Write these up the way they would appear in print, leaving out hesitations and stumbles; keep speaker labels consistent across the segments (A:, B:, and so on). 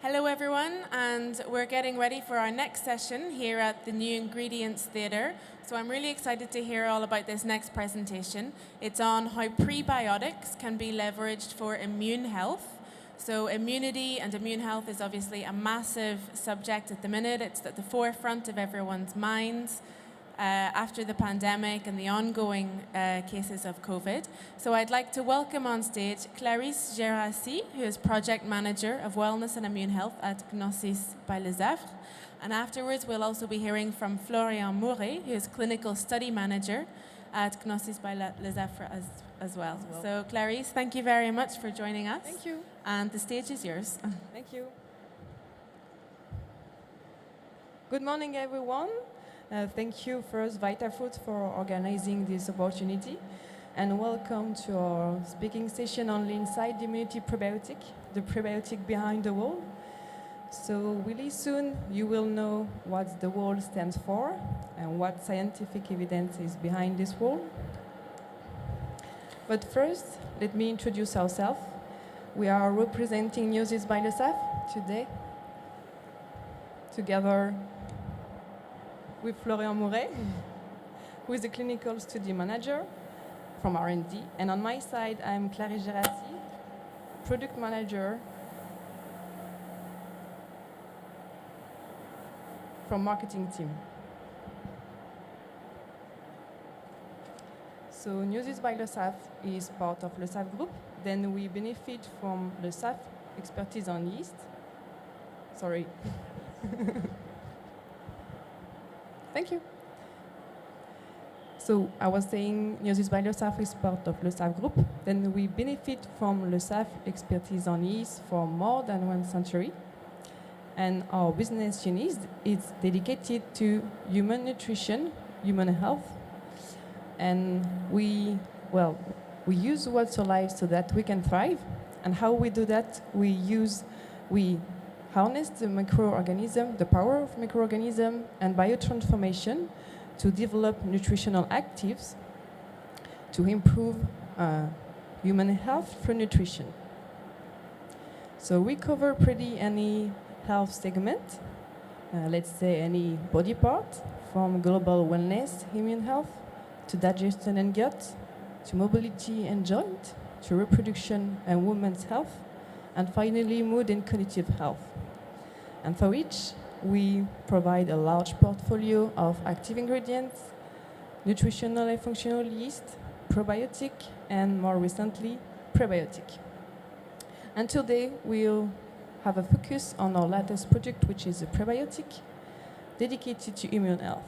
A: Hello everyone, and we're getting ready for our next session here at the New Ingredients Theatre. So I'm really excited to hear all about this next presentation. It's on how prebiotics can be leveraged for immune health. So immunity and immune health is obviously a massive subject at the minute. It's at the forefront of everyone's minds after the pandemic and the ongoing cases of COVID. So I'd like to welcome on stage Clarisse Gerassi, who is Project Manager of Wellness and Immune Health at Gnosis by Lesaffre. And afterwards, we'll also be hearing from Florian Mouret, who is Clinical Study Manager at Gnosis by Lesaffre as well. So Clarisse, thank you very much for joining us.
B: Thank you.
A: And the stage is yours.
B: Thank you. Good morning, everyone. Thank you first, Vitafoods, for organizing this opportunity. And welcome to our speaking session on Lynside Immunity Prebiotic, the prebiotic behind the wall. So really soon you will know what the wall stands for and what scientific evidence is behind this wall. But first, let me introduce ourselves. We are representing Gnosis by Lesaffre today, together with Florian Mouret, who is a clinical study manager from R&D. And on my side, I'm Clarisse Gerassi, product manager from marketing team. So Gnosis by Lesaffre is part of Lesaffre Group. Then we benefit from Lesaffre expertise on yeast. Sorry. Thank you. So I was saying Gnosis by Lesaffre is part of Lesaffre Group. Then we benefit from Lesaffre expertise on yeast for more than 1 century. And our business unit is dedicated to human nutrition, human health. And we use what's alive so that we can thrive. And how we do that, we harness the microorganism, the power of microorganism and biotransformation to develop nutritional actives to improve human health through nutrition. So we cover pretty any health segment, let's say any body part, from global wellness, immune health, to digestion and gut, to mobility and joint, to reproduction and women's health, and finally mood and cognitive health. And for each, we provide a large portfolio of active ingredients, nutritional and functional yeast, probiotic, and more recently, prebiotic. And today, we'll have a focus on our latest project, which is a prebiotic dedicated to immune health.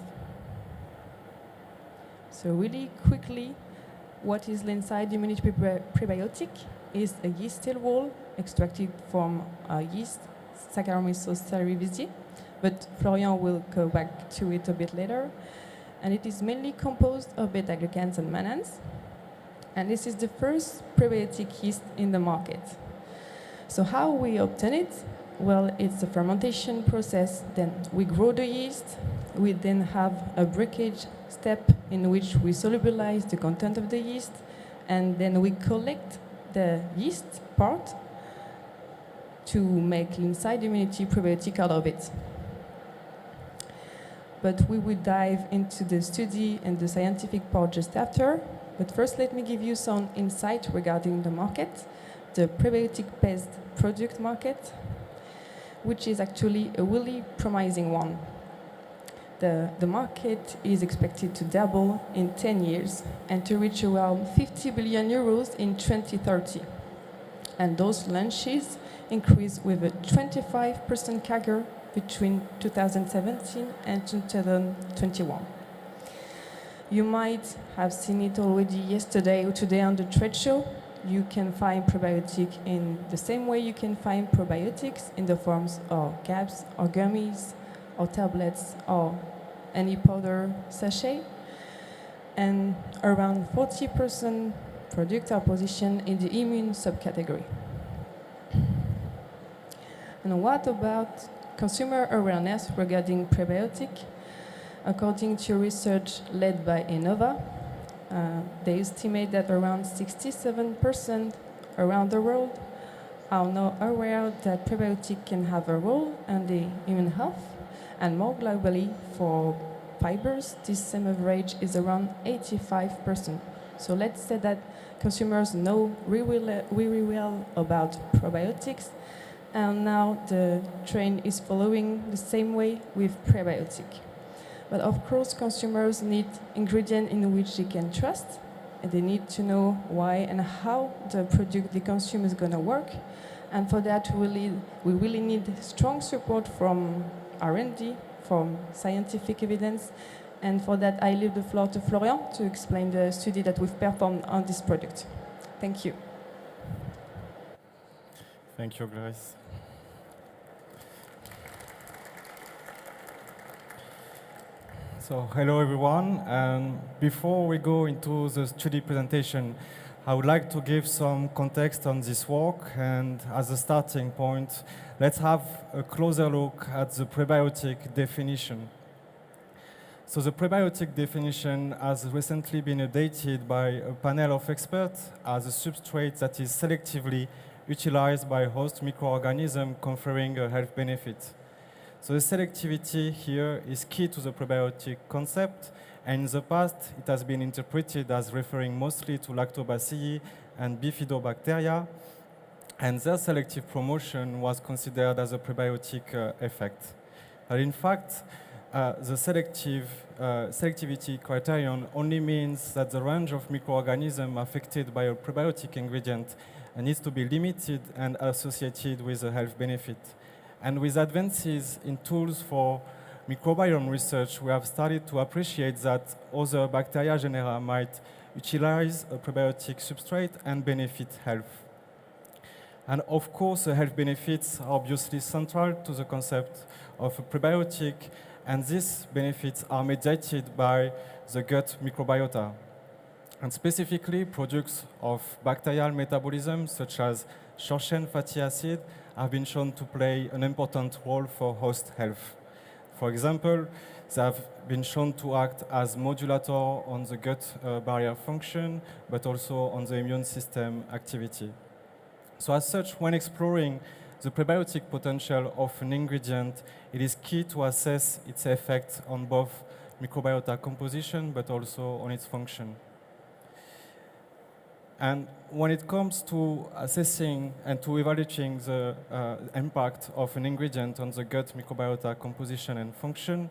B: So really quickly, what is Lynside Immunity Prebiotic? Is a yeast cell wall extracted from yeast, Saccharomyces cerevisiae, but Florian will go back to it a bit later. And it is mainly composed of beta-glucans and mannans. And this is the first prebiotic yeast in the market. So how we obtain it? Well, it's a fermentation process. Then we grow the yeast. We then have a breakage step in which we solubilize the content of the yeast. And then we collect the yeast part to make Lynside Immunity Prebiotic out of it. But we will dive into the study and the scientific part just after. But first, let me give you some insight regarding the market, the prebiotic-based product market, which is actually a really promising one. The market is expected to double in 10 years and to reach around 50 billion euros in 2030. And those launches increase with a 25% CAGR between 2017 and 2021. You might have seen it already yesterday or today on the trade show. You can find prebiotic in the same way you can find probiotics in the forms of caps or gummies or tablets or any powder sachet. And around 40% products are positioned in the immune subcategory. And what about consumer awareness regarding prebiotic? According to research led by Innova, they estimate that around 67% around the world are now aware that probiotic can have a role in the immune health, and more globally, for fibers, this same average is around 85%. So let's say that consumers know really well about probiotics, and now the trend is following the same way with prebiotic. But of course, consumers need ingredients in which they can trust, and they need to know why and how the product they consume is going to work. And for that, we really need strong support from R&D, from scientific evidence. And for that, I leave the floor to Florian to explain the study that we've performed on this product. Thank you.
C: Thank you, Grace. So, hello everyone. Before we go into the study presentation, I would like to give some context on this work. And as a starting point, let's have a closer look at the prebiotic definition. So the prebiotic definition has recently been updated by a panel of experts as a substrate that is selectively utilized by host microorganisms, conferring a health benefit. So the selectivity here is key to the prebiotic concept, and in the past it has been interpreted as referring mostly to lactobacilli and bifidobacteria, and their selective promotion was considered as a prebiotic effect. But in fact, the selectivity criterion only means that the range of microorganisms affected by a prebiotic ingredient needs to be limited and associated with a health benefit. And with advances in tools for microbiome research, we have started to appreciate that other bacteria genera might utilize a prebiotic substrate and benefit health. And of course, the health benefits are obviously central to the concept of a prebiotic, and these benefits are mediated by the gut microbiota. And specifically, products of bacterial metabolism, such as short-chain fatty acid, have been shown to play an important role for host health. For example, they have been shown to act as modulator on the gut barrier function, but also on the immune system activity. So as such, when exploring the prebiotic potential of an ingredient, it is key to assess its effect on both microbiota composition, but also on its function. And when it comes to assessing and to evaluating the impact of an ingredient on the gut microbiota composition and function,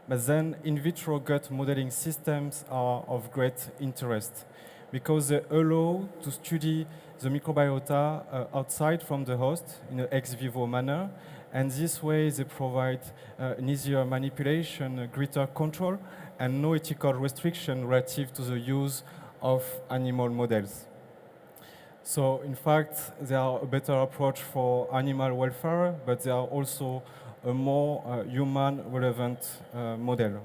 C: but then in vitro gut modeling systems are of great interest because they allow to study the microbiota outside from the host in an ex vivo manner, and this way they provide an easier manipulation, a greater control, and no ethical restriction relative to the use of animal models. So, in fact, they are a better approach for animal welfare, but they are also a more human-relevant model.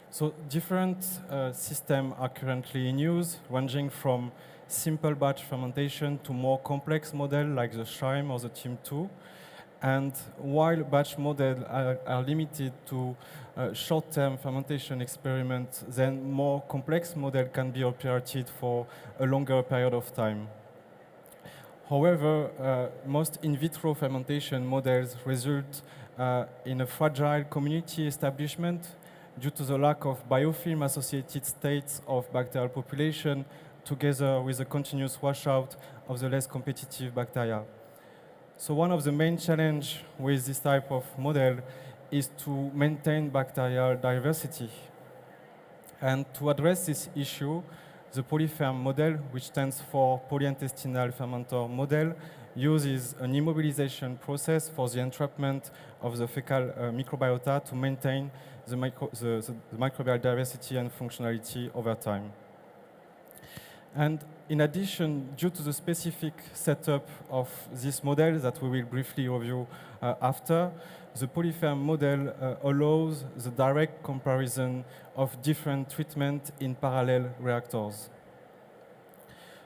C: So, different systems are currently in use, ranging from simple batch fermentation to more complex models like the SHRIME or the TIM2. And while batch models are limited to short-term fermentation experiments, then more complex models can be operated for a longer period of time. However, most in vitro fermentation models result in a fragile community establishment due to the lack of biofilm-associated states of bacterial population, together with the continuous washout of the less competitive bacteria. So one of the main challenges with this type of model is to maintain bacterial diversity. And to address this issue, the polyferm model, which stands for polyintestinal fermenter model, uses an immobilization process for the entrapment of the fecal microbiota to maintain the microbial diversity and functionality over time. And in addition, due to the specific setup of this model that we will briefly review after, the polyferm model allows the direct comparison of different treatments in parallel reactors.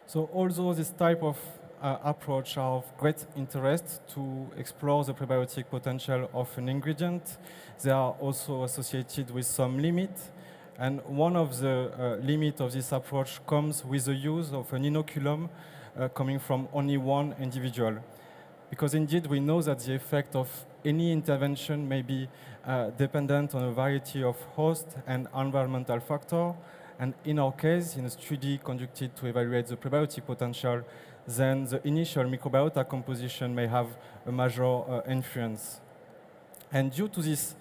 C: So although this type of approach are of great interest to explore the prebiotic potential of an ingredient, they are also associated with some limits. And one of the limits of this approach comes with the use of an inoculum coming from only one individual. Because indeed, we know that the effect of any intervention may be dependent on a variety of host and environmental factors. And in our case, in a study conducted to evaluate the prebiotic potential, then the initial microbiota composition may have a major influence. And due to this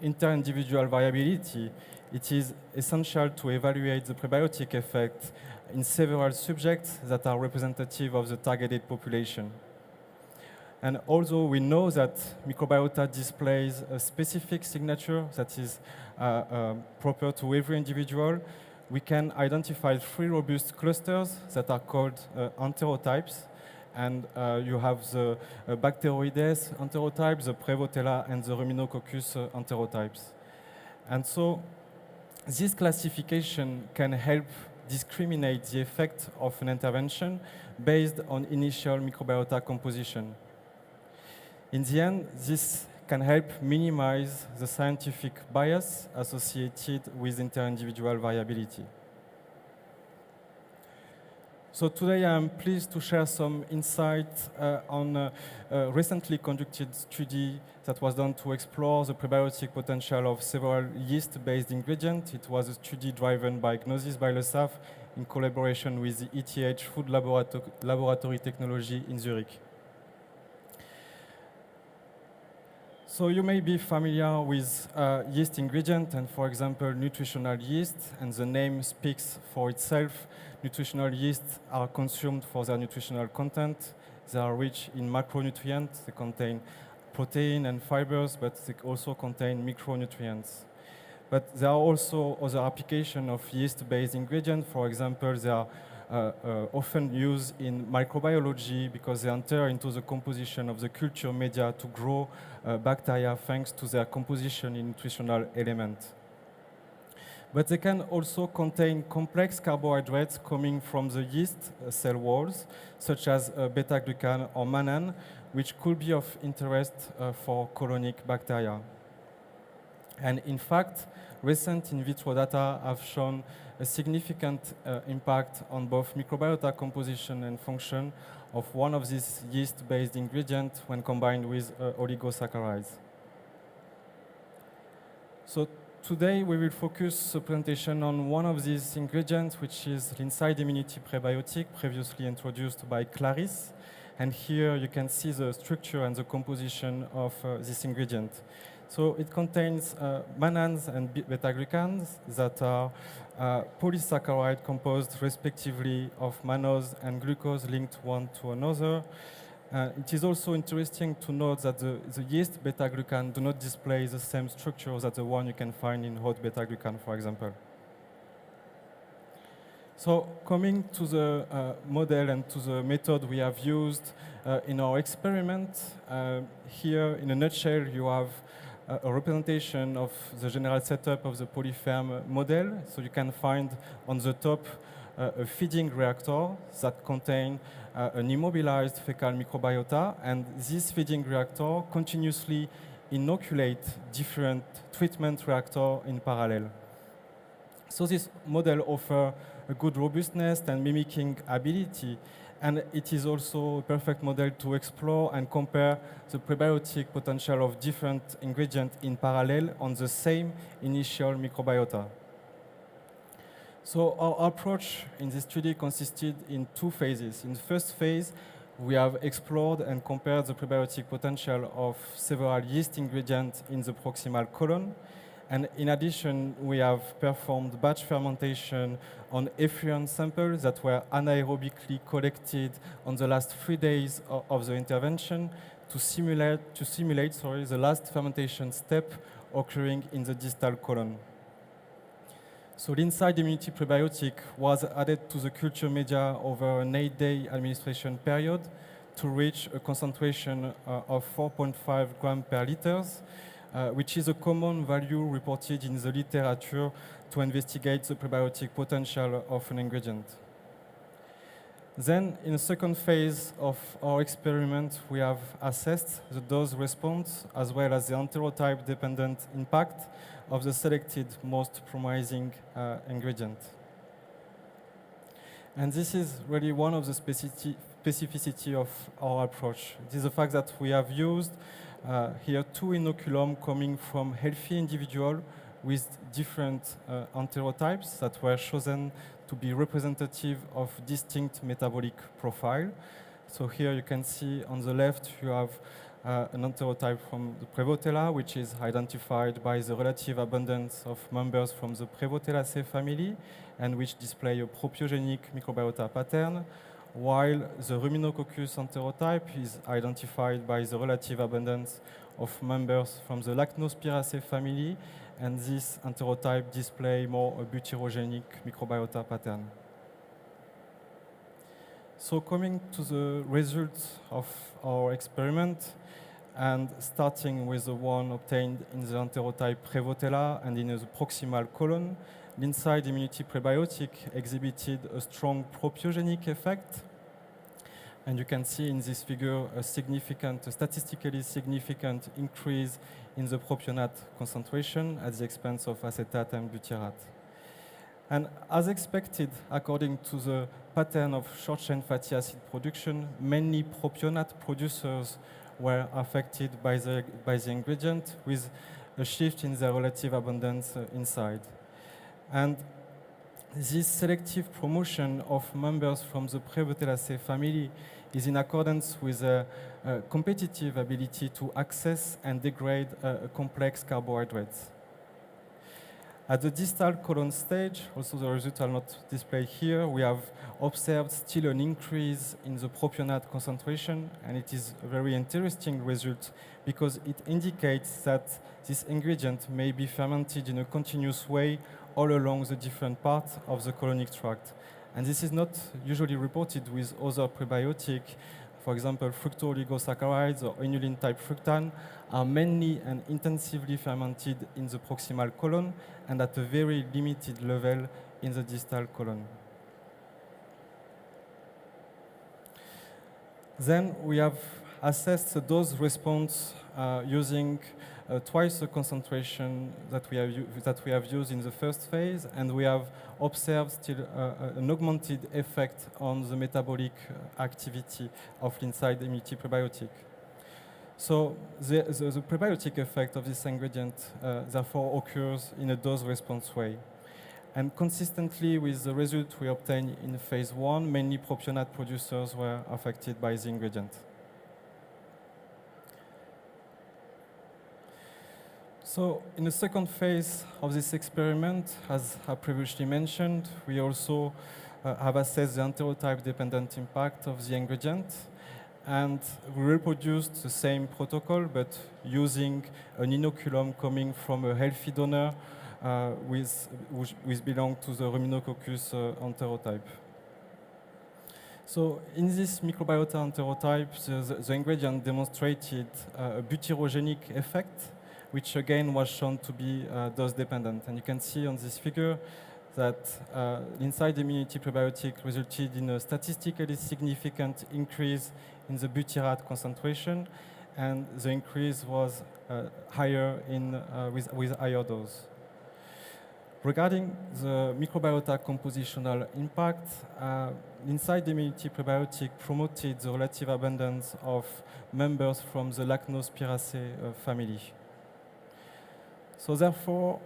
C: interindividual variability, it is essential to evaluate the prebiotic effect in several subjects that are representative of the targeted population. And although we know that microbiota displays a specific signature that is proper to every individual, we can identify 3 robust clusters that are called Anterotypes. And you have the Bacteroides Anterotypes, the Prevotella, and the Ruminococcus Anterotypes. And so this classification can help discriminate the effect of an intervention based on initial microbiota composition. In the end, this can help minimize the scientific bias associated with interindividual variability. So today I'm pleased to share some insight on a recently conducted study that was done to explore the prebiotic potential of several yeast-based ingredients. It was a study driven by Gnosis by Lesaffre in collaboration with the ETH Food Laboratory Technology in Zurich. So you may be familiar with yeast ingredient and, for example, nutritional yeast, and the name speaks for itself. Nutritional yeasts are consumed for their nutritional content. They are rich in macronutrients. They contain protein and fibers, but they also contain micronutrients. But there are also other applications of yeast-based ingredients. For example, they are often used in microbiology because they enter into the composition of the culture media to grow bacteria thanks to their composition in nutritional elements. But they can also contain complex carbohydrates coming from the yeast cell walls, such as beta-glucan or mannane, which could be of interest for colonic bacteria. And in fact, recent in vitro data have shown a significant impact on both microbiota composition and function of one of these yeast-based ingredients when combined with oligosaccharides. So today we will focus the presentation on one of these ingredients, which is Lynside Immunity Prebiotic, previously introduced by Clarisse. And here you can see the structure and the composition of this ingredient. So it contains mannanes and beta-glucans that are polysaccharides composed respectively of mannose and glucose linked one to another. It is also interesting to note that the yeast beta-glucan do not display the same structure as the one you can find in hot beta-glucan, for example. So coming to the model and to the method we have used in our experiment, here in a nutshell you have a representation of the general setup of the polyferm model. So you can find on the top a feeding reactor that contains an immobilized fecal microbiota, and this feeding reactor continuously inoculates different treatment reactors in parallel. So this model offers a good robustness and mimicking ability, and it is also a perfect model to explore and compare the prebiotic potential of different ingredients in parallel on the same initial microbiota. So our approach in this study consisted in 2 phases. In the first phase, we have explored and compared the prebiotic potential of several yeast ingredients in the proximal colon. And in addition, we have performed batch fermentation on effluent samples that were anaerobically collected on the last 3 days of the intervention to simulate the last fermentation step occurring in the distal colon. So Lynside Immunity Prebiotic was added to the culture media over an 8-day administration period to reach a concentration of 4.5 grams per liter, which is a common value reported in the literature to investigate the prebiotic potential of an ingredient. Then, in the second phase of our experiment, we have assessed the dose response as well as the enterotype-dependent impact of the selected most promising ingredient. And this is really one of the specificity of our approach. It is the fact that we have used here 2 inoculums coming from healthy individuals with different enterotypes that were chosen to be representative of distinct metabolic profile. So here you can see on the left you have an enterotype from the Prevotella, which is identified by the relative abundance of members from the Prevotellaceae family and which display a propiogenic microbiota pattern, while the Ruminococcus enterotype is identified by the relative abundance of members from the Lactospiraceae family, and this enterotype display more a butyrogenic microbiota pattern. So coming to the results of our experiment, and starting with the one obtained in the enterotype Prevotella and in the proximal colon, Lynside Immunity Prebiotic exhibited a strong propiogenic effect. And you can see in this figure a statistically significant increase in the propionate concentration at the expense of acetate and butyrate. And as expected, according to the pattern of short-chain fatty acid production, many propionate producers were affected by the ingredient with a shift in their relative abundance inside. And this selective promotion of members from the Prevotellaceae family is in accordance with a competitive ability to access and degrade complex carbohydrates. At the distal colon stage, also the results are not displayed here, we have observed still an increase in the propionate concentration, and it is a very interesting result because it indicates that this ingredient may be fermented in a continuous way all along the different parts of the colonic tract. And this is not usually reported with other prebiotic. For example, fructooligosaccharides or inulin-type fructan are mainly and intensively fermented in the proximal colon and at a very limited level in the distal colon. Then we have assessed the dose response using twice the concentration that we have used in the first phase, and we have observed still an augmented effect on the metabolic activity of Lynside Immunity Prebiotic. So the prebiotic effect of this ingredient therefore occurs in a dose-response way. And consistently with the result we obtained in phase 1, many propionate producers were affected by the ingredient. So in the second phase of this experiment, as I previously mentioned, we also have assessed the enterotype-dependent impact of the ingredient, and we reproduced the same protocol, but using an inoculum coming from a healthy donor which belonged to the Ruminococcus enterotype. So in this microbiota enterotype, the ingredient demonstrated a butyrogenic effect, which again was shown to be dose-dependent. And you can see on this figure that Lynside Immunity Prebiotic resulted in a statistically significant increase in the butyrate concentration, and the increase was higher with higher dose. Regarding the microbiota compositional impact, Lynside Immunity Prebiotic promoted the relative abundance of members from the Lactospiraceae family. So therefore,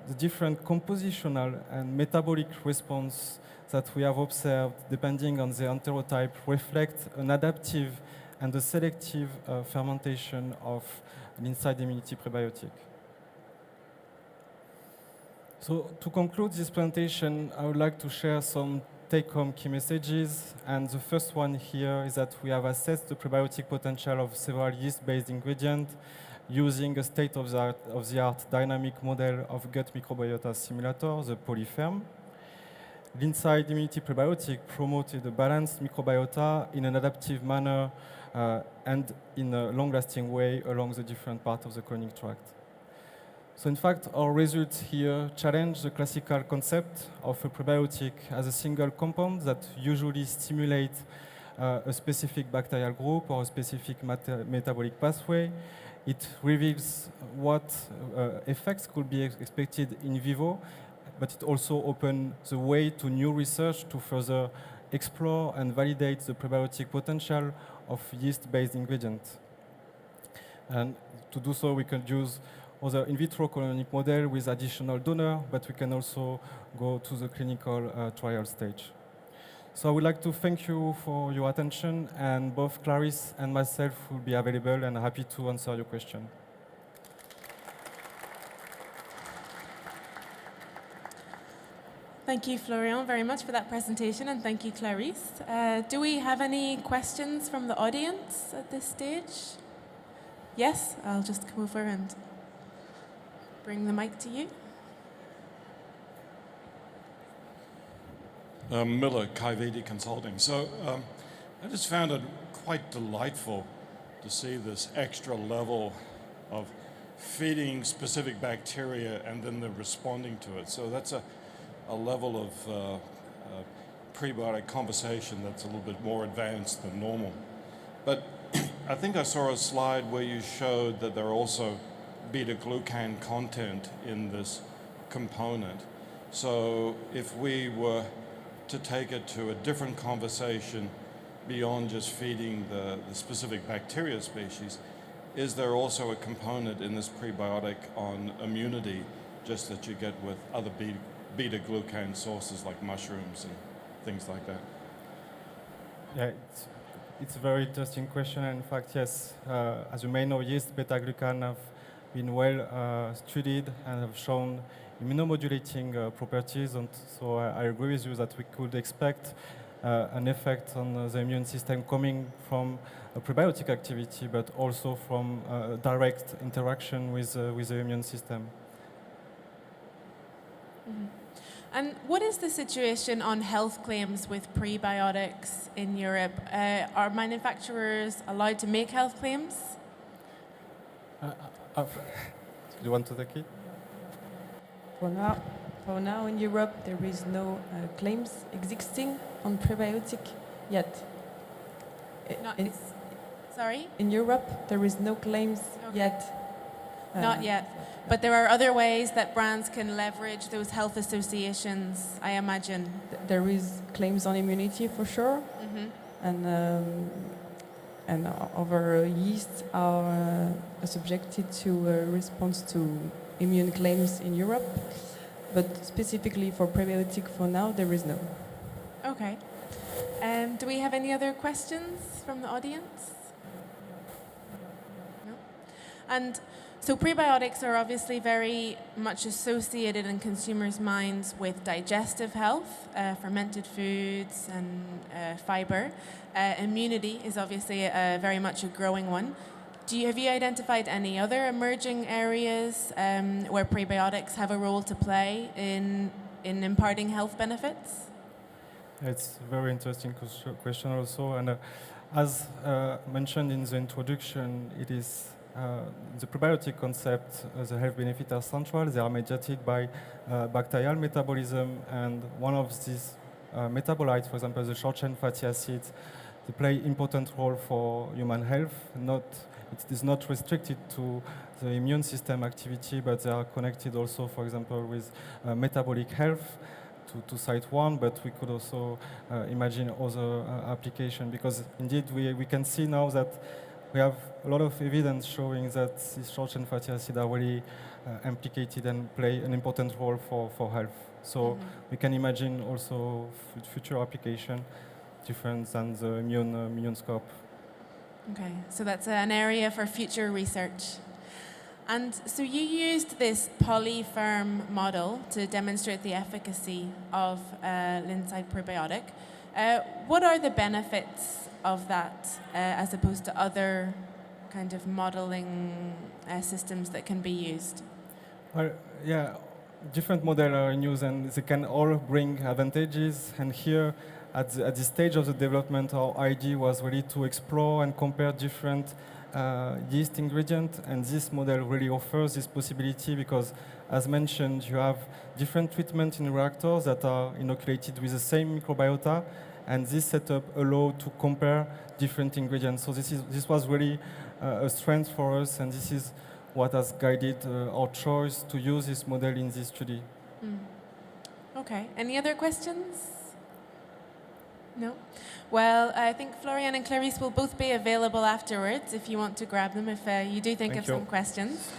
C: the different compositional and metabolic response that we have observed, depending on the enterotype, reflect an adaptive and a selective fermentation of Lynside Immunity Prebiotic. So to conclude this presentation, I would like to share some take-home key messages. And the first one here is that we have assessed the prebiotic potential of several yeast-based ingredients using a state-of-the-art dynamic model of gut microbiota simulator, the Polyferm. Lynside Immunity Prebiotic promoted a balanced microbiota in an adaptive manner and in a long-lasting way along the different parts of the colonic tract. So in fact, our results here challenge the classical concept of a prebiotic as a single compound that usually stimulates a specific bacterial group or a specific metabolic pathway. It reveals what effects could be expected in vivo, but it also opens the way to new research to further explore and validate the prebiotic potential of yeast-based ingredients. And to do so, we can use other in vitro colonic model with additional donor, but we can also go to the clinical trial stage. So I would like to thank you for your attention, and both Clarisse and myself will be available and happy to answer your question.
A: Thank you, Florian, very much for that presentation, and thank you, Clarisse. Do we have any questions from the audience at this stage? Yes, I'll just come over and bring the mic to you.
D: Miller, Kaivedi Consulting. So I just found it quite delightful to see this extra level of feeding specific bacteria and then they're responding to it. So that's a level of prebiotic conversation that's a little bit more advanced than normal. But I think I saw a slide where you showed that there are also beta-glucan content in this component. So if we were to take it to a different conversation beyond just feeding the specific bacteria species, is there also a component in this prebiotic on immunity, just that you get with other beta-glucan sources like mushrooms and things like that?
C: Yeah, it's a very interesting question. And in fact, yes, as you may know, yeast beta-glucan have been well studied and have shown immunomodulating properties. And so I agree with you that we could expect an effect on the immune system coming from a prebiotic activity, but also from direct interaction with the immune system.
A: Mm-hmm. And what is the situation on health claims with prebiotics in Europe? Are manufacturers allowed to make health claims?
C: Do you want to take it?
B: For now in Europe, there is no claims existing on prebiotic yet.
A: Sorry?
B: In Europe, there is no claims yet.
A: Not yet. But there are other ways that brands can leverage those health associations, I imagine.
B: There is claims on immunity for sure, and other yeasts are subjected to response to immune claims in Europe. But specifically for prebiotic, for now, there is no.
A: Okay. Do we have any other questions from the audience? No? And so prebiotics are obviously very much associated in consumers' minds with digestive health, fermented foods and fiber. Immunity is obviously very much a growing one. Have you identified any other emerging areas where prebiotics have a role to play in imparting health benefits?
C: It's a very interesting question also. And as mentioned in the introduction, it is the prebiotic concept, the health benefits are central. They are mediated by bacterial metabolism, and one of these metabolites, for example, the short-chain fatty acids, they play important role for human health. It is not restricted to the immune system activity, but they are connected also, for example, with metabolic health, to cite one, but we could also imagine other applications, because indeed we can see now that we have a lot of evidence showing that these short-chain fatty acids are really implicated and play an important role for health. So we can imagine also future application different than the immune scope.
A: Okay, so that's an area for future research. And so you used this polyferm model to demonstrate the efficacy of Lynside Prebiotic. What are the benefits of that as opposed to other kind of modeling systems that can be used?
C: Well, yeah, different models are in use and they can all bring advantages. And here, at this stage of the development, our idea was really to explore and compare different yeast ingredients, and this model really offers this possibility because, as mentioned, you have different treatments in reactors that are inoculated with the same microbiota, and this setup allows to compare different ingredients. So this was really a strength for us, and this is what has guided our choice to use this model in this study.
A: Okay, any other questions? No? Well, I think Florian and Clarice will both be available afterwards if you want to grab them, if you do think
C: Thank
A: of
C: you.
A: some questions.